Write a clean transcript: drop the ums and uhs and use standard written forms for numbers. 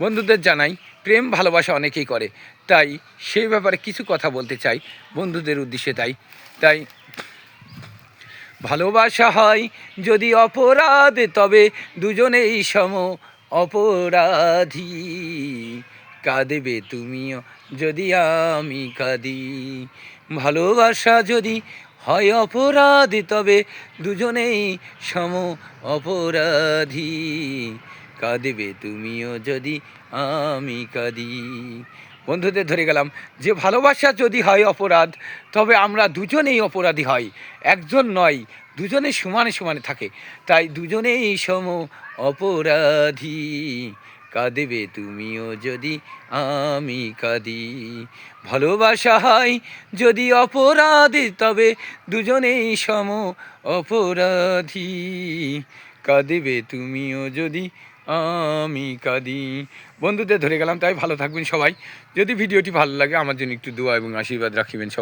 বন্ধুদের জানাই প্রেম ভালোবাসা অনেকেই করে, তাই সেই ব্যাপারে কিছু কথা বলতে চাই বন্ধুদের উদ্দেশ্যে। তাই ভালোবাসা হয় যদি অপরাধ, তবে দুজনেই সম অপরাধী। কাঁদবে তুমিও যদি আমি কাঁদি। ভালোবাসা যদি হয় অপরাধ, তবে দুজনেই সম অপরাধী। কাঁদবে তুমিও যদি আমি কাঁদি। বন্ধুদের ধরে গেলাম যে ভালোবাসা যদি হয় অপরাধ, তবে আমরা দুজনেই অপরাধী হয়, একজন নয়, দুজনে সমানে সমানে থাকে, তাই দুজনেই সম অপরাধী। কাঁদবে তুমিও যদি আমি কাঁদি। ভালোবাসা হয় যদি অপরাধ, তবে দুজনেই সম অপরাধী। কাঁদবে তুমিও যদি আমি কাঁদি। বন্ধুদের ধরে গেলাম, তাই ভালো থাকবেন সবাই। যদি ভিডিওটি ভালো লাগে আমার জন্য একটু দোয়া এবং আশীর্বাদ রাখিবেন সবাই।